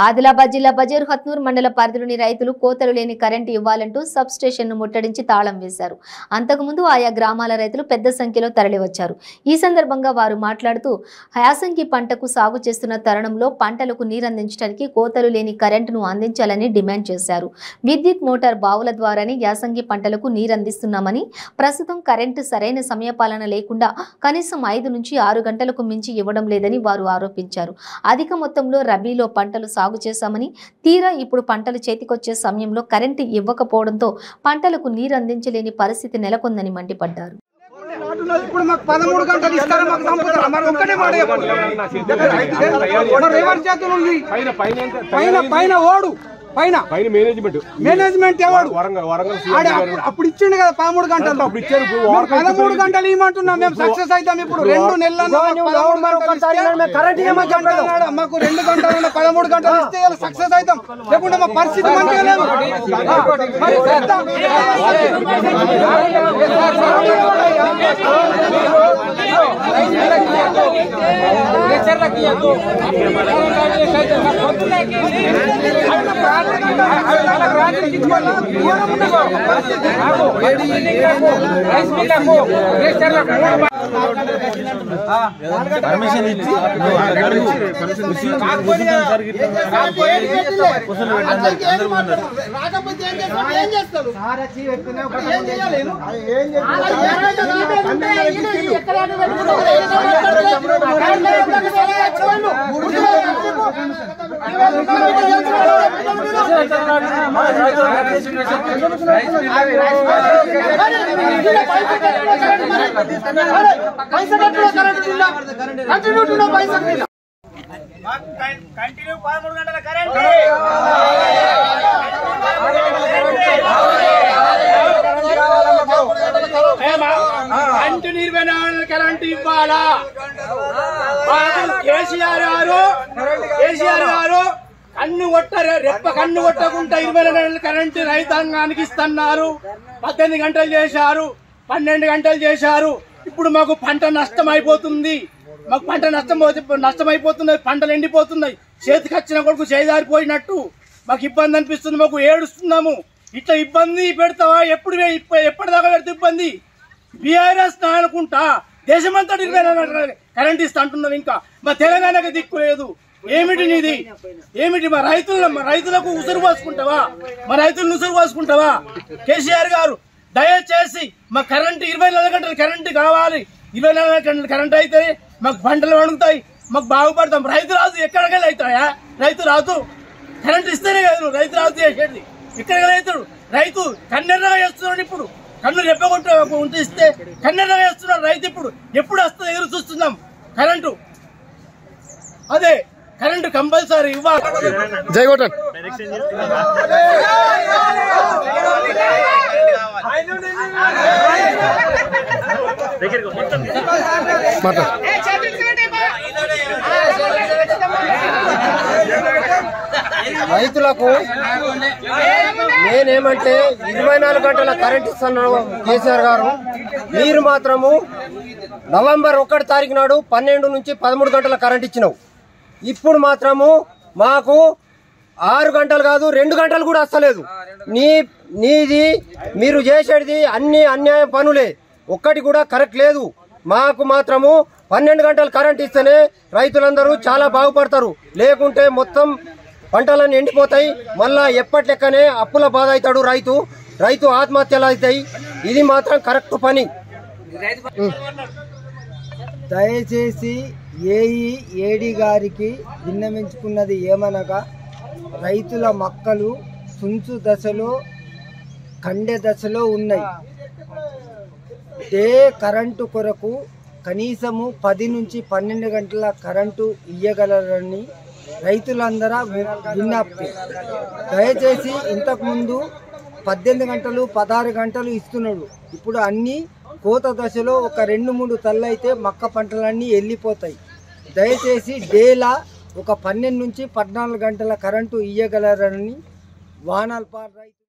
ఆదిలాబాద్ జిల్లా బజీర్హత్నూర్ మండల పరిధిలోని రైతులు కోతలు లేని కరెంటు ఇవ్వాలంటూ సబ్ స్టేషన్ ను ముట్టడించి తాళం వేశారు. అంతకుముందు ఆయా గ్రామాల రైతులు పెద్ద సంఖ్యలో తరలివచ్చారు. ఈ సందర్భంగా వారు మాట్లాడుతూ యాసంగి పంటకు సాగు చేస్తున్న తరుణంలో పంటలకు నీరందించడానికి కోతలు లేని కరెంటును అందించాలని డిమాండ్ చేశారు. విద్యుత్ మోటార్ బావుల ద్వారానే యాసంగి పంటలకు నీరందిస్తున్నామని, ప్రస్తుతం కరెంటు సరైన సమయపాలన లేకుండా కనీసం 5 నుంచి 6 గంటలకు మించి ఇవ్వడం లేదని వారు ఆరోపించారు. అధిక మొత్తంలో రబీలో పంటలు సాగు చేశామని, తీరా ఇప్పుడు పంటలు చేతికొచ్చే సమయంలో కరెంటు ఇవ్వకపోవడంతో పంటలకు నీరు అందించలేని పరిస్థితి నెలకొందని మండిపడ్డారు. ఇప్పుడు మాకు 13 గంటలు ఇస్తారు, మాకు సంపుతారు. మరి ఒక్కటే మాట పైన ఓడు పైన మేనేజ్మెంట్ ఎవడు అప్పుడు ఇచ్చిండు కదా 13 గంటలు. 13 గంటలు ఇవ్వమంటున్నాం మేము. సక్సెస్ అవుతాం. ఇప్పుడు 2 నెలలు మాకు 2 గంటలు 13 గంటలు ఇస్తే సక్సెస్ అవుతాం. లేకుంటే మా పరిస్థితి మంచిగా లేదు. పర్మిషన్ ఇచ్చి కంటిన్యూ 13 గంటల కరెంట్ కంటిన్యూ 20 గంటల కరెంట్ ఇవ్వాలా? కేసీఆర్ గారు కన్ను కొట్టరు, రెప్ప కన్ను కొట్టకుండా 20 గంటల కరెంటు రైతాంగానికి ఇస్తున్నారు. 18 గంటలు చేశారు, 12 గంటలు చేశారు. ఇప్పుడు మాకు పంట నష్టం అయిపోతుంది. మాకు పంట నష్టమైపోతుంది. పంటలు ఎండిపోతున్నాయి. చేతికి వచ్చిన కొడుకు చేదారిపోయినట్టు మాకు ఇబ్బంది అనిపిస్తుంది. మాకు ఏడుస్తున్నాము. ఇట్లా ఇబ్బంది పెడతావా? ఎప్పటిదాకా పెడితే ఇబ్బంది? బీఆర్ఎస్ అనుకుంటా దేశమంతా కరెంట్ ఇస్తా అంటున్నావు. ఇంకా మా తెలంగాణకి దిక్కు లేదు. ఏమిటి నీది? ఏమిటి? మా రైతులకు ఉసురు పోసుకుంటావా? మా రైతులను ఉసురు పోసుకుంటావా? కేసీఆర్ గారు దయచేసి మా కరెంటు 24 గంటల కరెంటు కావాలి. 24 గంటల కరెంటు అయితే మాకు పంటలు వండుతాయి, మాకు బాగుపడతాం. రైతు రాజు ఎక్కడికెళ్ళి అవుతాయా? రైతు రాజు కరెంటు ఇస్తేనే కదా రైతు రాజు చేసేది. ఎక్కడికి అవుతాడు? రైతు కన్నెర్రగా చేస్తున్నాడు. ఇప్పుడు కన్ను రెప్పగొట్టు ఇస్తే కన్నెర్రగా చేస్తున్నాడు రైతు. ఇప్పుడు ఎప్పుడు వస్తుంది ఎదురు చూస్తున్నాం. కరెంటు అదే కరెంటు కంపల్సరీ ఇవ్వాలి. జయగోటన్ రైతులకు నేనేమంటే 24 గంటల కరెంట్ ఇస్తున్నారు కేసీఆర్ గారు. మీరు మాత్రము నవంబర్ 1 తారీఖు నాడు 12 నుంచి 13 గంటల కరెంట్ ఇచ్చినావు. ఇప్పుడు మాత్రము మాకు 6 గంటలు కాదు 2 గంటలు కూడా వస్తలేదు. నీది మీరు చేసేది అన్ని అన్యాయ పనులే, ఒక్కటి కూడా కరెక్ట్ లేదు. మాకు మాత్రము 12 గంటలు కరెంట్ ఇస్తేనే రైతులందరూ చాలా బాగుపడతారు. లేకుంటే మొత్తం పంటలన్నీ ఎండిపోతాయి. మళ్ళా ఎప్పటి లెక్కనే అప్పుల బాధ అవుతాడు రైతు ఆత్మహత్యలు అవుతాయి. ఇది మాత్రం కరెక్ట్ పని. దయచేసి ఏఈ గారికి విన్నవించుకున్నది ఏమనగా, రైతుల మొక్కలు తుంచు దశలో కండె దశలో ఉన్నాయి. కరెంటు కొరకు కనీసము 10 నుంచి 12 గంటల కరెంటు ఇయ్యగలరని రైతులందరూ విజ్ఞప్తి. దయచేసి ఇంతకుముందు 18 గంటలు 16 గంటలు ఇస్తున్నాడు. ఇప్పుడు అన్ని కోత దశలో ఒక 2-3 తల్లైతే మక్క పంటలన్నీ వెళ్ళిపోతాయి. దయచేసి డేలా ఒక 12 నుంచి 14 గంటల కరెంటు ఇయ్యగలరని వానల్పాడు రైతు